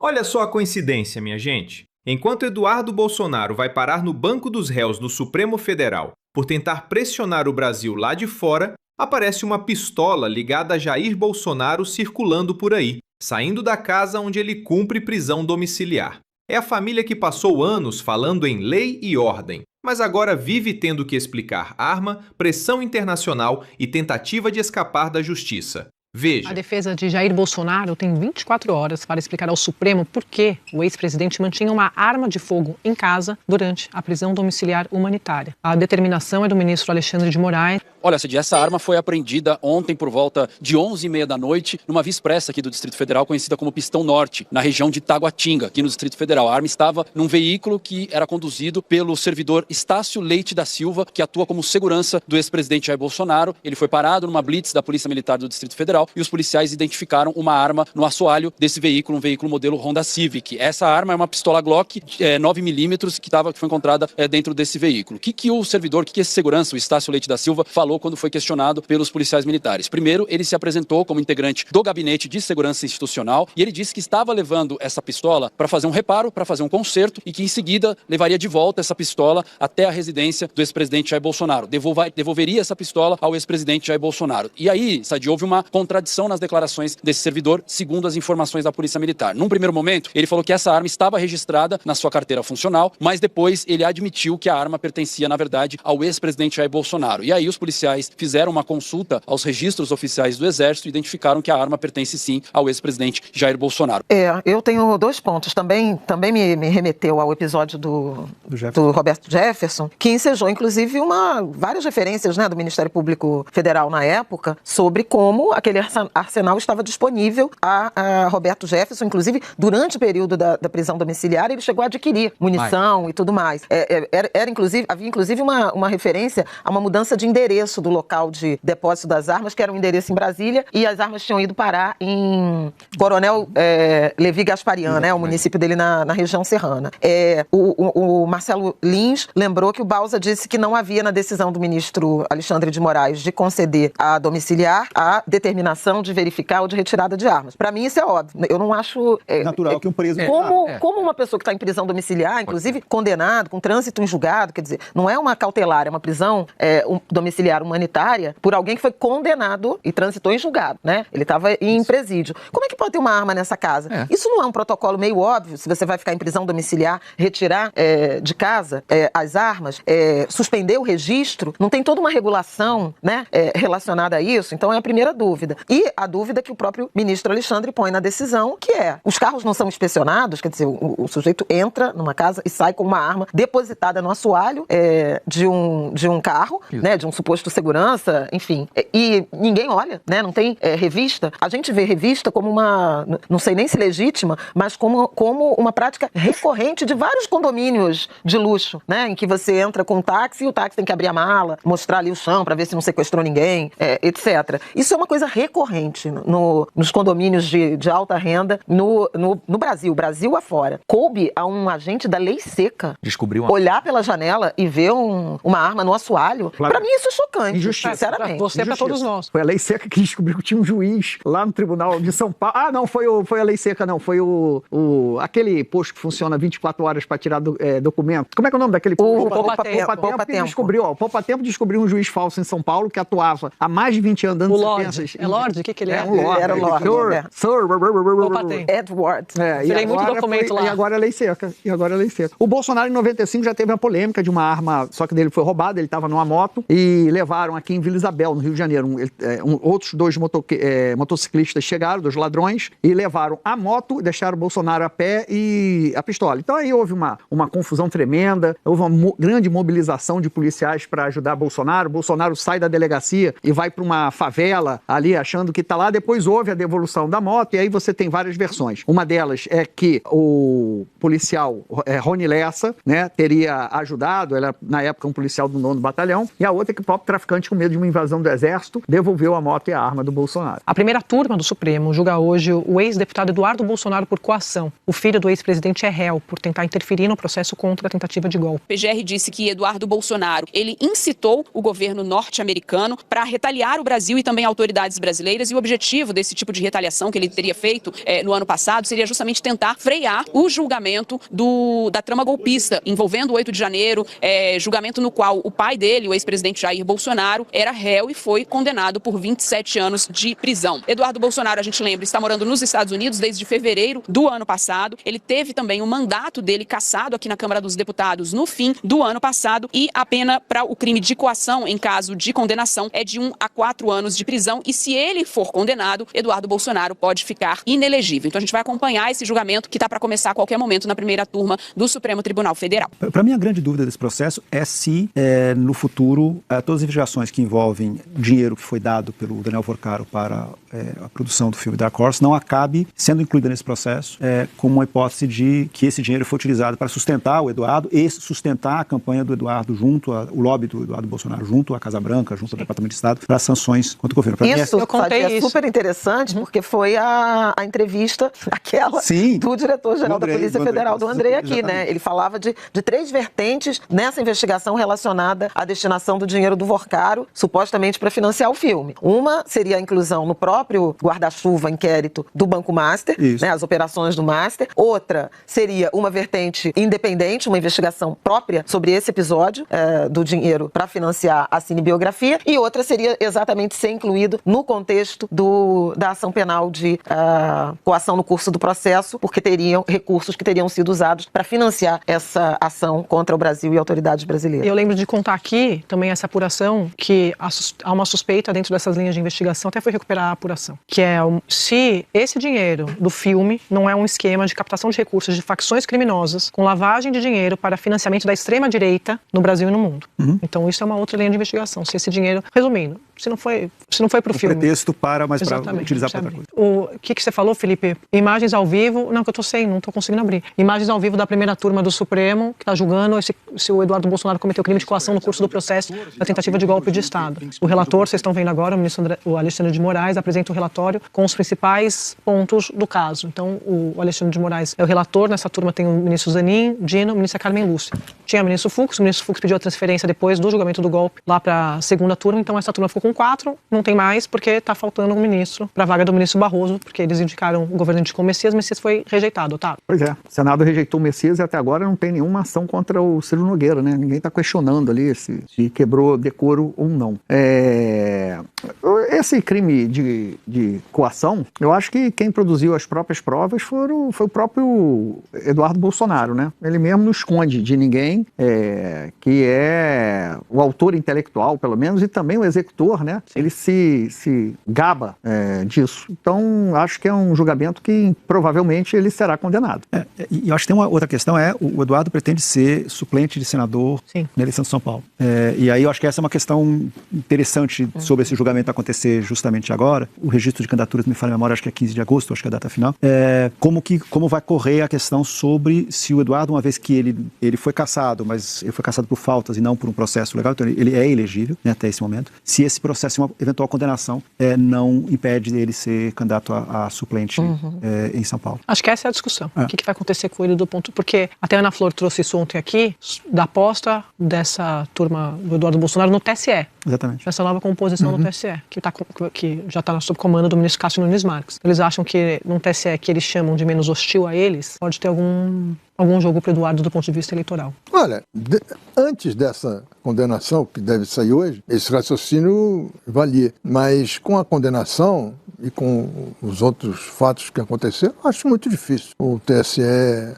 Olha só a coincidência, minha gente. Enquanto Eduardo Bolsonaro vai parar no banco dos réus no Supremo Federal por tentar pressionar o Brasil lá de fora, aparece uma pistola ligada a Jair Bolsonaro circulando por aí, saindo da casa onde ele cumpre prisão domiciliar. É a família que passou anos falando em lei e ordem, mas agora vive tendo que explicar arma, pressão internacional e tentativa de escapar da justiça. Veja. A defesa de Jair Bolsonaro tem 24 horas para explicar ao Supremo por que o ex-presidente mantinha uma arma de fogo em casa durante a prisão domiciliar humanitária. A determinação é do ministro Alexandre de Moraes. Olha, Cid, essa arma foi apreendida ontem por volta de 11h30 da noite numa via expressa aqui do Distrito Federal, conhecida como Pistão Norte, na região de Taguatinga, aqui no Distrito Federal. A arma estava num veículo que era conduzido pelo servidor Estácio Leite da Silva, que atua como segurança do ex-presidente Jair Bolsonaro. Ele foi parado numa blitz da Polícia Militar do Distrito Federal e os policiais identificaram uma arma no assoalho desse veículo, um veículo modelo Honda Civic. Essa arma é uma pistola Glock 9mm que foi encontrada dentro desse veículo. O que o servidor, o que esse segurança, o Estácio Leite da Silva, falou quando foi questionado pelos policiais militares? Primeiro, ele se apresentou como integrante do Gabinete de Segurança Institucional e ele disse que estava levando essa pistola para fazer um reparo, para fazer um conserto e que em seguida levaria de volta essa pistola até a residência do ex-presidente Jair Bolsonaro. Devolveria essa pistola ao ex-presidente Jair Bolsonaro. E aí, Sadi, houve uma contradição nas declarações desse servidor, segundo as informações da Polícia Militar. Num primeiro momento, ele falou que essa arma estava registrada na sua carteira funcional, mas depois ele admitiu que a arma pertencia, na verdade, ao ex-presidente Jair Bolsonaro. E aí os policiais fizeram uma consulta aos registros oficiais do Exército e identificaram que a arma pertence sim ao ex-presidente Jair Bolsonaro. Eu tenho 2 pontos. Também me remeteu ao episódio do Roberto Jefferson, que ensejou, inclusive, várias referências, né, do Ministério Público Federal na época sobre como aquele arsenal estava disponível a Roberto Jefferson. Inclusive, durante o período da prisão domiciliar, ele chegou a adquirir munição e tudo mais. Havia inclusive uma referência a uma mudança de endereço do local de depósito das armas, que era um endereço em Brasília, e as armas tinham ido parar em Coronel Levi Gasparian, né, o município dele na região serrana. O Marcelo Lins lembrou que o Bausa disse que não havia na decisão do ministro Alexandre de Moraes de conceder a domiciliar a determinação de verificar ou de retirada de armas. Para mim isso é óbvio. Eu não acho natural que um preso... Como uma pessoa que está em prisão domiciliar, inclusive condenado, com trânsito em julgado, quer dizer, não é uma cautelar, é uma prisão domiciliar humanitária por alguém que foi condenado e transitou em julgado, né? Ele estava em presídio. Como é que pode ter uma arma nessa casa? Isso não é um protocolo meio óbvio, se você vai ficar em prisão domiciliar, retirar de casa as armas, suspender o registro? Não tem toda uma regulação, né, relacionada a isso? Então é a primeira dúvida. E a dúvida que o próprio ministro Alexandre põe na decisão, que os carros não são inspecionados, quer dizer, o sujeito entra numa casa e sai com uma arma depositada no assoalho de um carro, né, de um suposto segurança, enfim, e ninguém olha, né, não tem revista. A gente vê revista como não sei nem se legítima, mas como uma prática recorrente de vários condomínios de luxo, né, em que você entra com um táxi e o táxi tem que abrir a mala, mostrar ali o chão para ver se não sequestrou ninguém, etc. Isso é uma coisa recorrente nos condomínios de alta renda no Brasil afora. Coube a um agente da lei seca olhar pela janela e ver uma arma no assoalho. Claro. Para mim isso é chocante, sinceramente. Você é para todos nós. Foi a lei seca que descobriu que tinha um juiz lá no Tribunal de São Paulo. Ah, não, foi a lei seca, não. Foi aquele posto que funciona 24 horas para tirar documento. Como é que é o nome daquele posto? O Poupa-Tempo. O Poupa-Tempo descobriu um juiz falso em São Paulo que atuava há mais de 20 anos dando sentenças. É Lorde? O que ele é? Um Lorde. Era o Lorde. Edward. Tirei muito documento lá. E agora é lei seca. O Bolsonaro, em 95, já teve uma polêmica de uma arma, só que dele foi roubada, ele estava numa moto, e levaram aqui em Vila Isabel, no Rio de Janeiro. Outros 2 motociclistas chegaram, 2 ladrões, e levaram a moto, deixaram o Bolsonaro a pé e a pistola. Então aí houve uma confusão tremenda, houve uma grande mobilização de policiais para ajudar Bolsonaro. Bolsonaro sai da delegacia e vai para uma favela ali achando que está lá. Depois houve a devolução da moto e aí você tem várias versões. Uma delas é que o policial Rony Lessa, né, teria ajudado, ele era, na época, um policial do 9º Batalhão, e a outra é que o próprio traficante, com medo de uma invasão do exército, devolveu a moto e a arma do Bolsonaro. A primeira turma do Supremo julga hoje o ex-deputado Eduardo Bolsonaro por coação. O filho do ex-presidente é réu por tentar interferir no processo contra a tentativa de golpe. O PGR disse que Eduardo Bolsonaro, ele incitou o governo norte-americano para retaliar o Brasil e também autoridades brasileiras, e o objetivo desse tipo de retaliação que ele teria feito no ano passado seria justamente tentar frear o julgamento da trama golpista envolvendo o 8 de janeiro, julgamento no qual o pai dele, o ex-presidente Jair Bolsonaro, era réu e foi condenado por 27 anos de prisão. Eduardo Bolsonaro, a gente lembra, está morando nos Estados Unidos desde fevereiro do ano passado. Ele teve também o mandato dele cassado aqui na Câmara dos Deputados no fim do ano passado, e a pena para o crime de coação em caso de condenação é de 1 a 4 anos de prisão, e se ele for condenado, Eduardo Bolsonaro pode ficar inelegível. Então a gente vai acompanhar esse julgamento que está para começar a qualquer momento na primeira turma do Supremo Tribunal Federal. Para mim, a grande dúvida desse processo é se, no futuro, todas as investigações que envolvem dinheiro que foi dado pelo Daniel Porcaro para a produção do filme Dark Horse não acabe sendo incluída nesse processo como uma hipótese de que esse dinheiro foi utilizado para sustentar o Eduardo e sustentar a campanha do Eduardo o lobby do Eduardo Bolsonaro junto à Casa Branca, junto ao Departamento de Estado, para sanções contra o governo. Pra isso, eu contei é super interessante, porque foi a entrevista, aquela do diretor-geral da Polícia Federal, do André aqui, né? Ele falava de 3 vertentes nessa investigação relacionada à destinação do dinheiro do Porcaro, supostamente para financiar o filme. Uma seria a inclusão no próprio guarda-chuva inquérito do Banco Master, né, as operações do Master. Outra seria uma vertente independente, uma investigação própria sobre esse episódio do dinheiro para financiar a cinebiografia. E outra seria exatamente ser incluído no contexto da ação penal de coação no curso do processo, porque teriam recursos que teriam sido usados para financiar essa ação contra o Brasil e autoridades brasileiras. Eu lembro de contar aqui também essa apuração, que há uma suspeita dentro dessas linhas de investigação, até foi recuperar a apuração, que é se esse dinheiro do filme não é um esquema de captação de recursos de facções criminosas com lavagem de dinheiro para financiamento da extrema-direita no Brasil e no mundo. Então isso é uma outra linha de investigação. Se esse dinheiro, resumindo, se não foi para o filme. Pretexto mas para utilizar para outra coisa. O que você falou, Felipe? Imagens ao vivo, não, que eu tô sem, não estou conseguindo abrir. Imagens ao vivo da primeira turma do Supremo, que está julgando se o Eduardo Bolsonaro cometeu crime de coação no curso do processo da tentativa de golpe de Estado. O relator, vocês estão vendo agora, o Alexandre de Moraes, apresenta o relatório com os principais pontos do caso. Então, o Alexandre de Moraes é o relator, nessa turma tem o ministro Zanin, Dino, a ministra Carmen Lúcia. Tinha o ministro Fux pediu a transferência depois do julgamento do golpe lá para a segunda turma, então essa turma ficou com 4, não tem mais, porque está faltando um ministro para a vaga do ministro Barroso, porque eles indicaram o governo de Messias foi rejeitado, Otávio. Pois é, o Senado rejeitou o Messias e até agora não tem nenhuma ação contra o Ciro Nogueira, né? Ninguém está questionando ali se quebrou decoro ou não. Esse crime de coação, eu acho que quem produziu as próprias provas foi o próprio Eduardo Bolsonaro, né? Ele mesmo não esconde de ninguém que é o autor intelectual, pelo menos, e também o executor, né? Ele se gaba disso. Então, acho que é um julgamento que provavelmente ele será condenado. E eu acho que tem uma outra questão, o Eduardo pretende ser suplente de senador na eleição de São Paulo. E aí eu acho que essa é uma questão interessante sobre esse julgamento acontecer justamente agora. O registro de candidaturas, me falha a memória, acho que é 15 de agosto, acho que é a data final. Como vai correr a questão sobre se o Eduardo, uma vez que ele foi cassado, mas ele foi cassado por faltas e não por um processo legal, então ele é elegível, né, até esse momento, se esse processo, uma eventual condenação, não impede dele ser candidato a suplente em São Paulo. Acho que essa é a discussão. O que vai acontecer com ele do ponto... Porque até a Ana Flor trouxe isso ontem aqui, da aposta dessa turma do Eduardo Bolsonaro no TSE. Exatamente. Essa nova composição do TSE, que já está sob comando do ministro Cássio Nunes Marques. Eles acham que num TSE que eles chamam de menos hostil a eles, pode ter algum jogo para o Eduardo do ponto de vista eleitoral. Olha, antes dessa condenação, que deve sair hoje, esse raciocínio valia. Mas com a condenação e com os outros fatos que aconteceram, acho muito difícil o TSE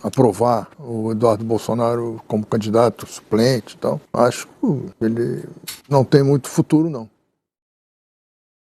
aprovar o Eduardo Bolsonaro como candidato suplente e tal. Acho que ele não tem muito futuro, não.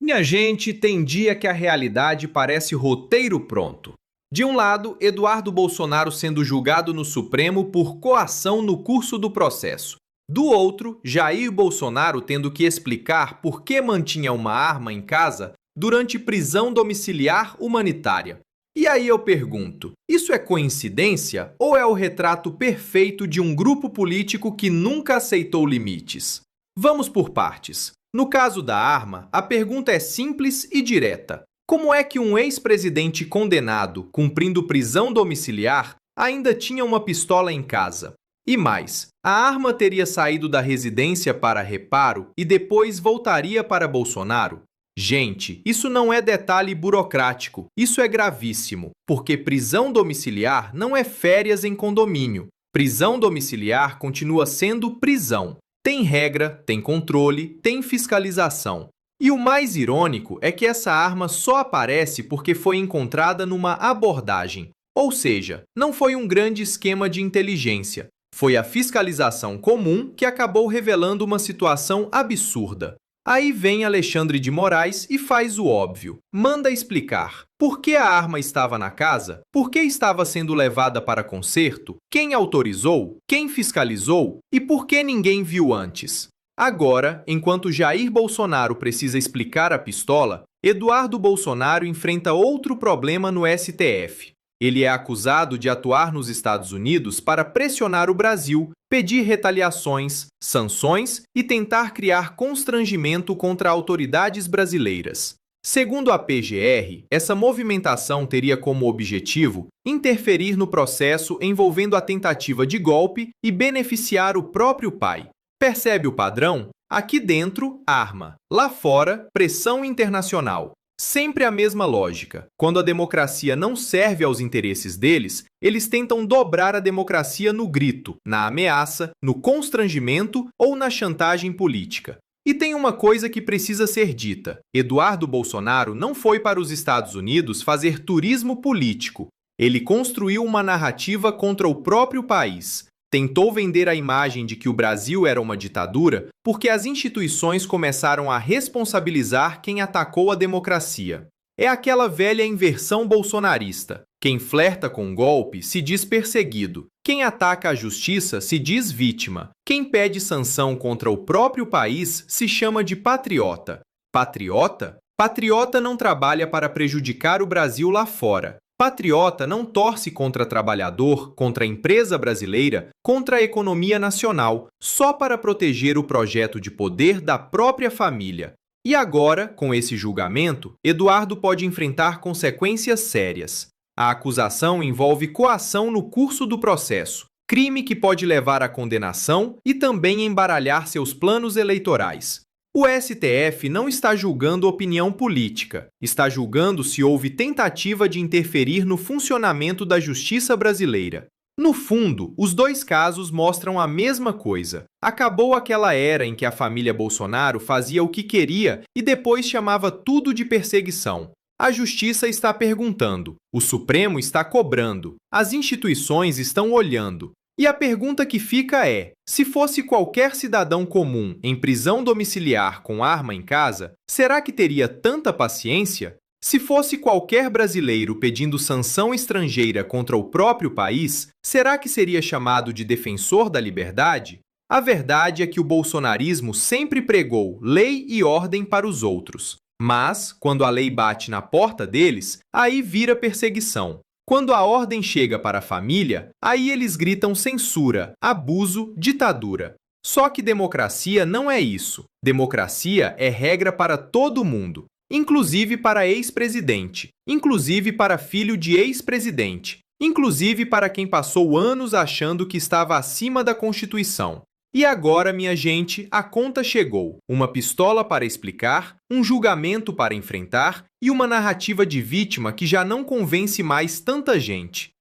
Minha gente, tem dia que a realidade parece roteiro pronto. De um lado, Eduardo Bolsonaro sendo julgado no Supremo por coação no curso do processo. Do outro, Jair Bolsonaro tendo que explicar por que mantinha uma arma em casa durante prisão domiciliar humanitária. E aí eu pergunto, isso é coincidência ou é o retrato perfeito de um grupo político que nunca aceitou limites? Vamos por partes. No caso da arma, a pergunta é simples e direta. Como é que um ex-presidente condenado, cumprindo prisão domiciliar, ainda tinha uma pistola em casa? E mais, a arma teria saído da residência para reparo e depois voltaria para Bolsonaro? Gente, isso não é detalhe burocrático, isso é gravíssimo, porque prisão domiciliar não é férias em condomínio. Prisão domiciliar continua sendo prisão. Tem regra, tem controle, tem fiscalização. E o mais irônico é que essa arma só aparece porque foi encontrada numa abordagem. Ou seja, não foi um grande esquema de inteligência. Foi a fiscalização comum que acabou revelando uma situação absurda. Aí vem Alexandre de Moraes e faz o óbvio. Manda explicar. Por que a arma estava na casa? Por que estava sendo levada para conserto? Quem autorizou? Quem fiscalizou? E por que ninguém viu antes? Agora, enquanto Jair Bolsonaro precisa explicar a pistola, Eduardo Bolsonaro enfrenta outro problema no STF. Ele é acusado de atuar nos Estados Unidos para pressionar o Brasil, pedir retaliações, sanções e tentar criar constrangimento contra autoridades brasileiras. Segundo a PGR, essa movimentação teria como objetivo interferir no processo envolvendo a tentativa de golpe e beneficiar o próprio pai. Percebe o padrão? Aqui dentro, arma. Lá fora, pressão internacional. Sempre a mesma lógica. Quando a democracia não serve aos interesses deles, eles tentam dobrar a democracia no grito, na ameaça, no constrangimento ou na chantagem política. E tem uma coisa que precisa ser dita. Eduardo Bolsonaro não foi para os Estados Unidos fazer turismo político. Ele construiu uma narrativa contra o próprio país. Tentou vender a imagem de que o Brasil era uma ditadura porque as instituições começaram a responsabilizar quem atacou a democracia. É aquela velha inversão bolsonarista. Quem flerta com golpe se diz perseguido. Quem ataca a justiça se diz vítima. Quem pede sanção contra o próprio país se chama de patriota. Patriota? Patriota não trabalha para prejudicar o Brasil lá fora. Patriota não torce contra trabalhador, contra a empresa brasileira, contra a economia nacional, só para proteger o projeto de poder da própria família. E agora, com esse julgamento, Eduardo pode enfrentar consequências sérias. A acusação envolve coação no curso do processo, crime que pode levar à condenação e também embaralhar seus planos eleitorais. O STF não está julgando opinião política, está julgando se houve tentativa de interferir no funcionamento da justiça brasileira. No fundo, os dois casos mostram a mesma coisa. Acabou aquela era em que a família Bolsonaro fazia o que queria e depois chamava tudo de perseguição. A justiça está perguntando, o Supremo está cobrando, as instituições estão olhando. E a pergunta que fica é, se fosse qualquer cidadão comum em prisão domiciliar com arma em casa, será que teria tanta paciência? Se fosse qualquer brasileiro pedindo sanção estrangeira contra o próprio país, será que seria chamado de defensor da liberdade? A verdade é que o bolsonarismo sempre pregou lei e ordem para os outros. Mas, quando a lei bate na porta deles, aí vira perseguição. Quando a ordem chega para a família, aí eles gritam censura, abuso, ditadura. Só que democracia não é isso. Democracia é regra para todo mundo, inclusive para ex-presidente, inclusive para filho de ex-presidente, inclusive para quem passou anos achando que estava acima da Constituição. E agora, minha gente, a conta chegou. Uma pistola para explicar, um julgamento para enfrentar e uma narrativa de vítima que já não convence mais tanta gente.